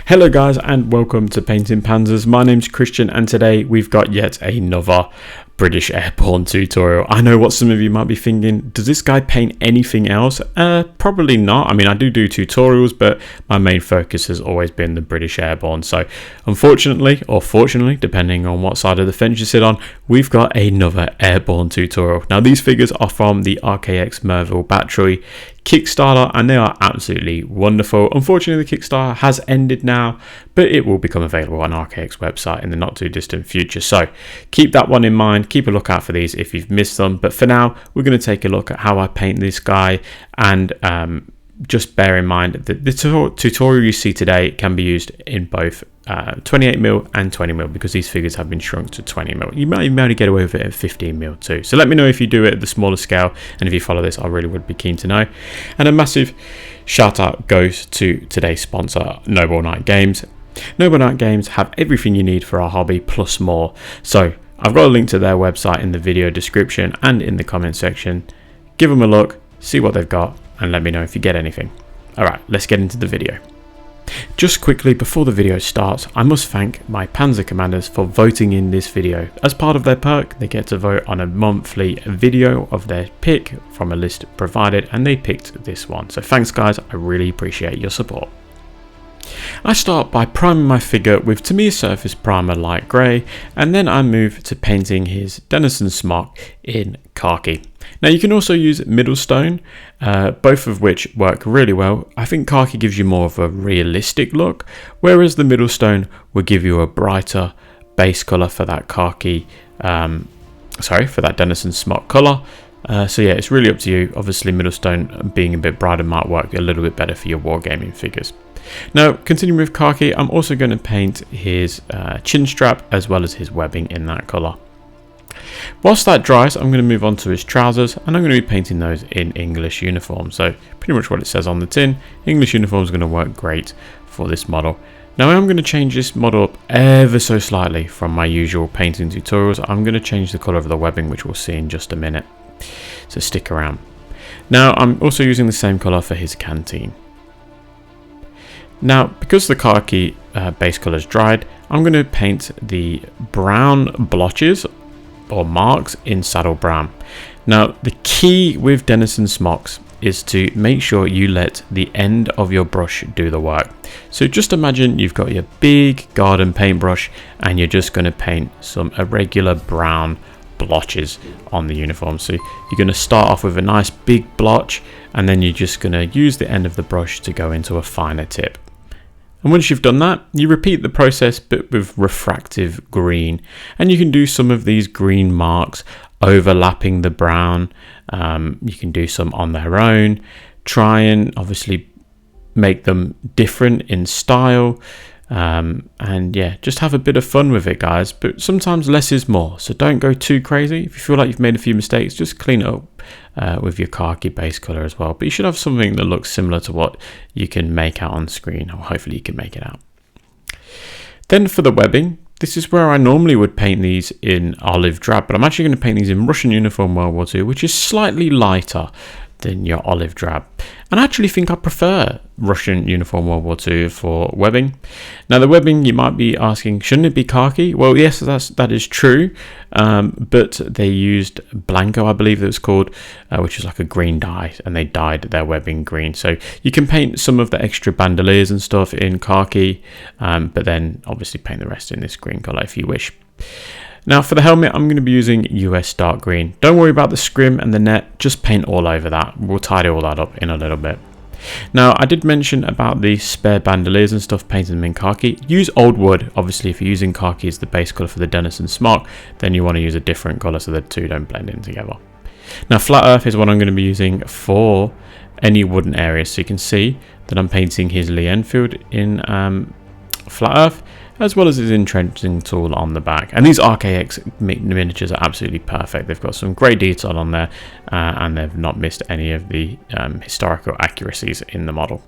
Hello guys and welcome to Painting Panzers. My name's Christian and today we've got yet another British Airborne tutorial. I know what some of you might be thinking, does this guy paint anything else? Probably not. I mean, I do tutorials, but my main focus has always been the British Airborne. So unfortunately, or fortunately, depending on what side of the fence you sit on, we've got another Airborne tutorial. Now these figures are from the RKX Merville Battery Kickstarter and they are absolutely wonderful. Unfortunately, the Kickstarter has ended now, but it will become available on RKX website in the not too distant future. So keep that one in mind. Keep a lookout for these if you've missed them. But for now, we're going to take a look at how I paint this guy, and just bear in mind that the tutorial you see today can be used in both 28mm and 20mm because these figures have been shrunk to 20mm. You might only get away with it at 15mm too. So let me know if you do it at the smaller scale, and if you follow this, I really would be keen to know. And a massive shout out goes to today's sponsor, Noble Knight Games. Noble Knight Games have everything you need for our hobby plus more. So I've got a link to their website in the video description and in the comment section. Give them a look, see what they've got, and let me know if you get anything. Alright, let's get into the video. Just quickly before the video starts, I must thank my Panzer commanders for voting in this video. As part of their perk, they get to vote on a monthly video of their pick from a list provided, and they picked this one. So thanks guys, I really appreciate your support. I start by priming my figure with Tamiya Surface Primer Light Grey, and then I move to painting his Denison smock in khaki. Now you can also use Middlestone, both of which work really well. I think khaki gives you more of a realistic look, whereas the Middlestone will give you a brighter base colour for that khaki, for that Denison smock colour. So yeah, it's really up to you. Obviously Middlestone being a bit brighter might work a little bit better for your wargaming figures. Now continuing with khaki, I'm also going to paint his chin strap as well as his webbing in that colour. Whilst that dries, I'm going to move on to his trousers, and I'm going to be painting those in English uniform. So pretty much what it says on the tin, English uniform is going to work great for this model. Now I'm going to change this model up ever so slightly from my usual painting tutorials. I'm going to change the colour of the webbing, which we'll see in just a minute. So stick around. Now I'm also using the same colour for his canteen. Now because the khaki base colour is dried, I'm going to paint the brown blotches or marks in saddle brown. Now the key with Denison smocks is to make sure you let the end of your brush do the work. So just imagine you've got your big garden paintbrush and you're just going to paint some irregular brown blotches on the uniform. So you're going to start off with a nice big blotch, and then you're just going to use the end of the brush to go into a finer tip. And once you've done that, you repeat the process but with refractive green, and you can do some of these green marks overlapping the brown. You can do some on their own, try and obviously make them different in style, and yeah, just have a bit of fun with it guys. But sometimes less is more, so don't go too crazy. If you feel like you've made a few mistakes, just clean it up with your khaki base color as well. But you should have something that looks similar to what you can make out on screen, or hopefully you can make it out. Then for the webbing, this is where I normally would paint these in olive drab, but I'm actually going to paint these in Russian uniform World War II, which is slightly lighter than your olive drab. And I actually think I prefer Russian uniform World War II for webbing. Now the webbing, you might be asking, shouldn't it be khaki? Well, yes, that is true, but they used Blanco, I believe it was called, which is like a green dye, and they dyed their webbing green. So you can paint some of the extra bandoliers and stuff in khaki, but then obviously paint the rest in this green color if you wish. Now for the helmet, I'm going to be using US dark green. Don't worry about the scrim and the net, just paint all over that. We'll tidy all that up in a little bit. Now I did mention about the spare bandoliers and stuff, painting them in khaki. Use old wood. Obviously if you're using khaki as the base colour for the Denison smock, then you want to use a different colour so the two don't blend in together. Now flat earth is what I'm going to be using for any wooden areas. So you can see that I'm painting his Lee Enfield in flat earth, as well as his entrenching tool on the back. And these RKX miniatures are absolutely perfect. They've got some great detail on there, and they've not missed any of the historical accuracies in the model.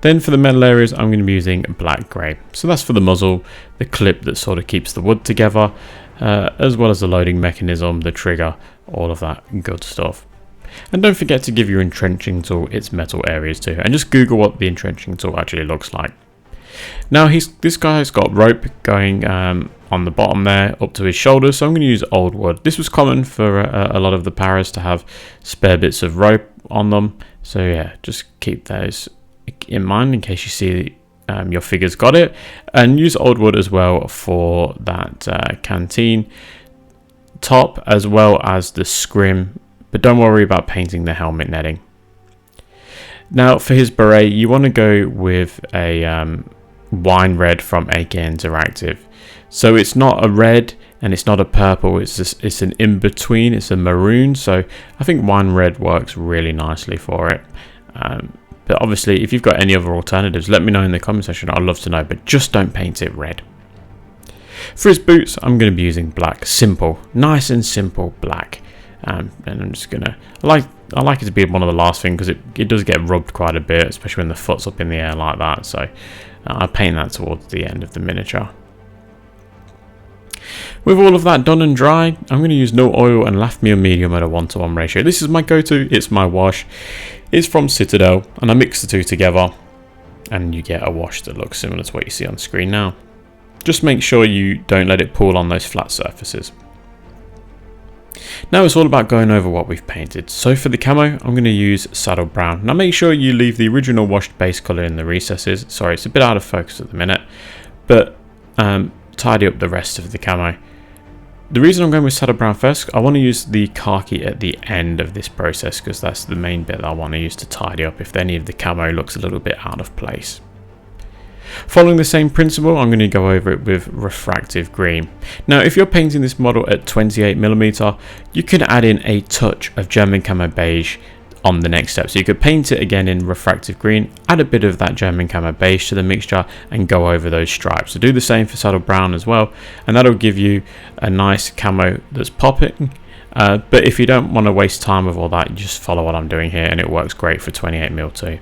Then for the metal areas, I'm going to be using black grey. So that's for the muzzle, the clip that sort of keeps the wood together, as well as the loading mechanism, the trigger, all of that good stuff. And don't forget to give your entrenching tool its metal areas too, and just Google what the entrenching tool actually looks like. Now this guy's got rope going on the bottom there up to his shoulders, so I'm going to use old wood. This was common for a lot of the paras to have spare bits of rope on them, so yeah, just keep those in mind in case you see your figure's got it, and use old wood as well for that canteen top as well as the scrim, but don't worry about painting the helmet netting. Now for his beret, you want to go with a wine red from AK Interactive. So it's not a red and it's not a purple, it's an in-between, it's a maroon, so I think wine red works really nicely for it. But obviously if you've got any other alternatives, let me know in the comment section, I'd love to know, but just don't paint it red. For his boots, I'm going to be using black, simple, nice and simple black. And I'm just gonna, I like it to be one of the last things because it does get rubbed quite a bit, especially when the foot's up in the air like that, so I'll paint that towards the end of the miniature. With all of that done and dry, I'm going to use no oil and Lathmeal medium at a 1:1 ratio. This is my go-to, it's my wash, it's from Citadel, and I mix the two together and you get a wash that looks similar to what you see on screen now. Just make sure you don't let it pool on those flat surfaces. Now it's all about going over what we've painted. So for the camo, I'm going to use saddle brown. Now make sure you leave the original washed base colour in the recesses. Sorry, it's a bit out of focus at the minute, but tidy up the rest of the camo. The reason I'm going with saddle brown first, I want to use the khaki at the end of this process because that's the main bit that I want to use to tidy up if any of the camo looks a little bit out of place. Following the same principle, I'm going to go over it with refractive green. Now if you're painting this model at 28mm, you can add in a touch of German camo beige on the next step. So you could paint it again in refractive green, add a bit of that German camo beige to the mixture and go over those stripes. So do the same for saddle brown as well, and that'll give you a nice camo that's popping. But if you don't want to waste time with all that, you just follow what I'm doing here and it works great for 28mm too.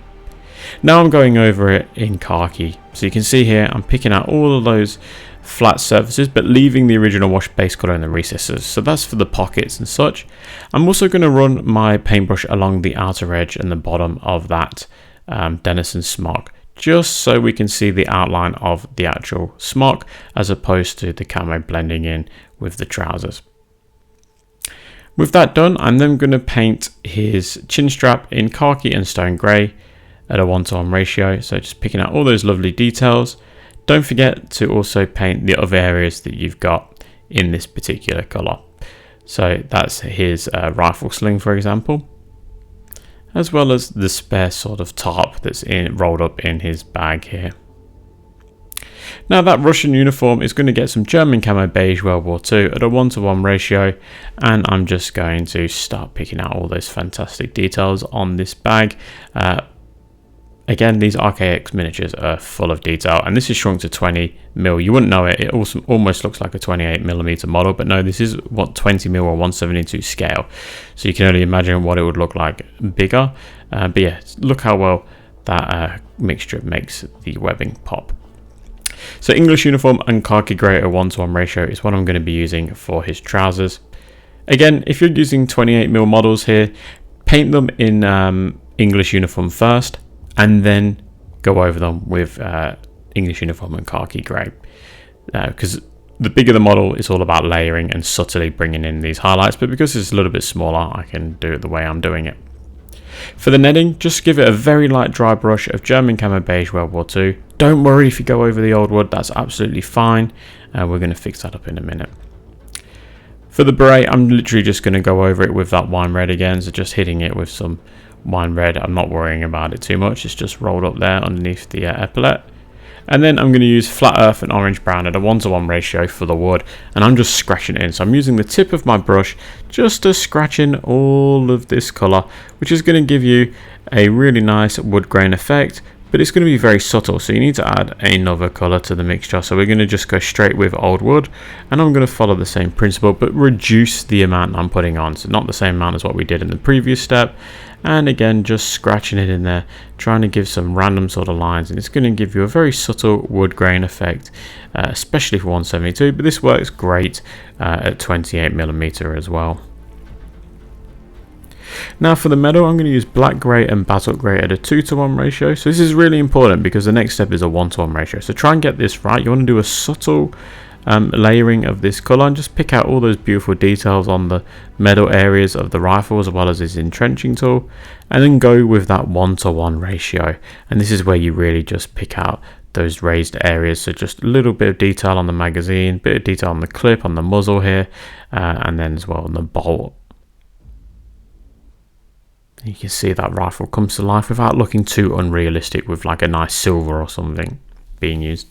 Now I'm going over it in khaki, so you can see here I'm picking out all of those flat surfaces but leaving the original wash base colour in the recesses, so that's for the pockets and such. I'm also going to run my paintbrush along the outer edge and the bottom of that Denison smock, just so we can see the outline of the actual smock as opposed to the camo blending in with the trousers. With that done, I'm then going to paint his chin strap in khaki and stone grey at a 1:1 ratio, so just picking out all those lovely details. Don't forget to also paint the other areas that you've got in this particular colour. So that's his rifle sling, for example, as well as the spare sort of top that's rolled up in his bag here. Now that Russian uniform is going to get some German camo beige World War II at a 1:1 ratio, and I'm just going to start picking out all those fantastic details on this bag. Again, these RKX miniatures are full of detail, and this is shrunk to 20mm. You wouldn't know it, it also almost looks like a 28mm model, but no, this is what 20mm or 1/72 scale, so you can only imagine what it would look like bigger. But yeah, look how well that mixture makes the webbing pop. So English uniform and khaki grey at a 1:1 ratio is what I'm going to be using for his trousers. Again, if you're using 28mm models here, paint them in English uniform first, and then go over them with English uniform and khaki grey, because the bigger the model, it's all about layering and subtly bringing in these highlights, but because it's a little bit smaller, I can do it the way I'm doing it. For the netting, just give it a very light dry brush of German camo beige World War II. Don't worry if you go over the old wood, that's absolutely fine. We're going to fix that up in a minute. For the beret, I'm literally just going to go over it with that wine red again, so just hitting it with some wine red. I'm not worrying about it too much, it's just rolled up there underneath the epaulette. And then I'm going to use flat earth and orange brown at a 1:1 ratio for the wood, and I'm just scratching it in. So I'm using the tip of my brush just to scratch in all of this colour, which is going to give you a really nice wood grain effect, but it's going to be very subtle, so you need to add another colour to the mixture. So we're going to just go straight with old wood, and I'm going to follow the same principle but reduce the amount I'm putting on, so not the same amount as what we did in the previous step. And again, just scratching it in there, trying to give some random sort of lines, and it's going to give you a very subtle wood grain effect, especially for 1/72, but this works great at 28mm as well. Now for the metal, I'm going to use black grey and basalt grey at a 2:1 ratio. So this is really important because the next step is a 1:1 ratio. So try and get this right. You want to do a subtle layering of this colour and just pick out all those beautiful details on the metal areas of the rifle as well as this entrenching tool, and then go with that 1:1 ratio. And this is where you really just pick out those raised areas. So just a little bit of detail on the magazine, bit of detail on the clip, on the muzzle here, and then as well on the bolt. You can see that rifle comes to life without looking too unrealistic with like a nice silver or something being used.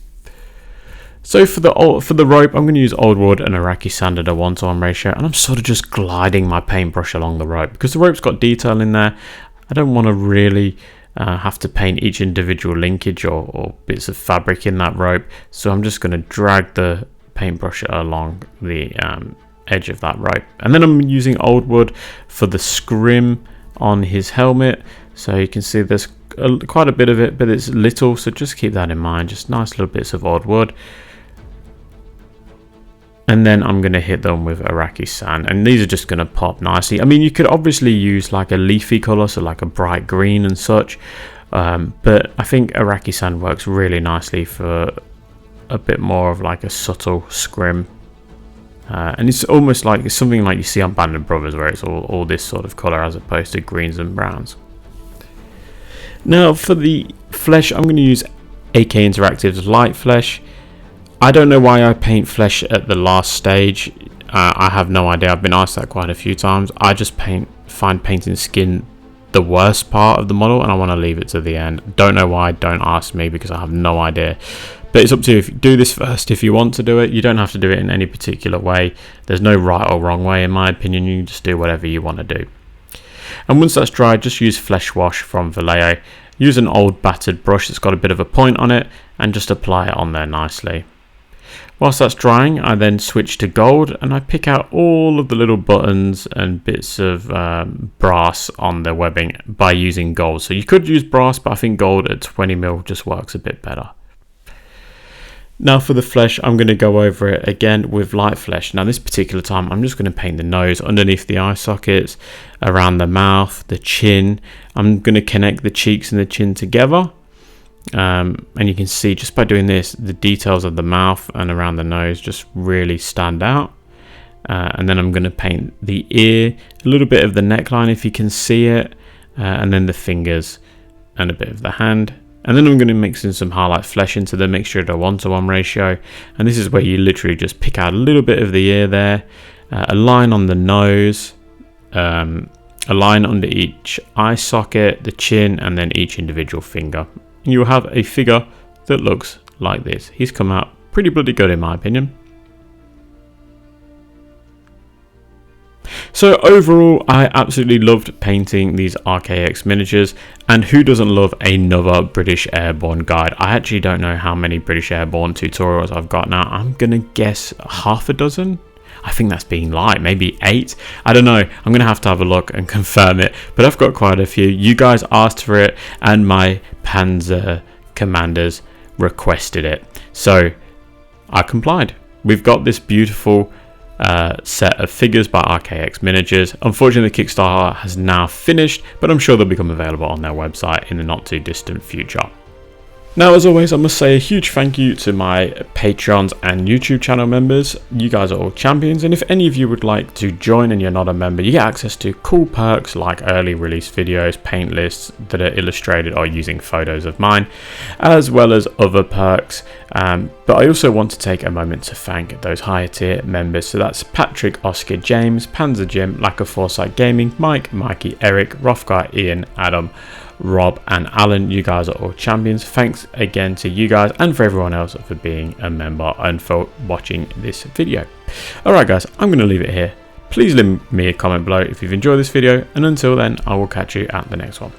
So for the rope, I'm going to use old wood and Iraqi sand at a 1:1 ratio, and I'm sort of just gliding my paintbrush along the rope because the rope's got detail in there. I don't want to really have to paint each individual linkage or bits of fabric in that rope, so I'm just going to drag the paintbrush along the edge of that rope. And then I'm using old wood for the scrim on his helmet, so you can see there's quite a bit of it, but it's little, so just keep that in mind. Just nice little bits of old wood. And then I'm going to hit them with Iraqi sand, and these are just going to pop nicely. I mean, you could obviously use like a leafy color, so like a bright green and such, but I think Iraqi sand works really nicely for a bit more of like a subtle scrim. And it's almost like it's something like you see on Band of Brothers, where it's all this sort of color as opposed to greens and browns. Now for the flesh, I'm going to use AK Interactive's light flesh. I don't know why I paint flesh at the last stage. I have no idea. I've been asked that quite a few times. I just find painting skin the worst part of the model, and I want to leave it to the end. Don't know why. Don't ask me because I have no idea. But it's up to you. If you do this first, if you want to do it, you don't have to do it in any particular way. There's no right or wrong way, in my opinion. You can just do whatever you want to do. And once that's dried, just use Flesh Wash from Vallejo. Use an old battered brush that's got a bit of a point on it, and just apply it on there nicely. Whilst that's drying, I then switch to gold, and I pick out all of the little buttons and bits of brass on the webbing by using gold. So you could use brass, but I think gold at 20mm just works a bit better. Now for the flesh, I'm going to go over it again with light flesh. Now this particular time, I'm just going to paint the nose underneath the eye sockets, around the mouth, the chin. I'm going to connect the cheeks and the chin together. And you can see just by doing this, the details of the mouth and around the nose just really stand out. And then I'm going to paint the ear, a little bit of the neckline if you can see it, and then the fingers and a bit of the hand. And then I'm going to mix in some highlight flesh into the mixture at a 1:1 ratio. And this is where you literally just pick out a little bit of the ear there, a line on the nose, a line under each eye socket, the chin, and then each individual finger. And you'll have a figure that looks like this. He's come out pretty bloody good in my opinion. So overall, I absolutely loved painting these RKX miniatures, and who doesn't love another British Airborne guide? I actually don't know how many British Airborne tutorials I've got now. I'm gonna guess half a dozen. I think that's being light, maybe 8. I don't know. I'm gonna have a look and confirm it, but I've got quite a few. You guys asked for it, and my Panzer commanders requested it, so I complied. We've got this beautiful set of figures by RKX Miniatures. Unfortunately, the Kickstarter has now finished, but I'm sure they'll become available on their website in the not too distant future. Now, as always, I must say a huge thank you to my Patreons and YouTube channel members. You guys are all champions, and if any of you would like to join and you're not a member, you get access to cool perks like early release videos, paint lists that are illustrated or using photos of mine, as well as other perks. But I also want to take a moment to thank those higher tier members. So that's Patrick, Oscar, James, Panzer Jim, Lack of Foresight Gaming, Mike, Mikey, Eric, Rothguy, Ian, Adam, Rob and Alan. You guys are all champions. Thanks again to you guys and for everyone else for being a member and for watching this video. Alright guys, I'm going to leave it here. Please leave me a comment below if you've enjoyed this video, and until then I will catch you at the next one.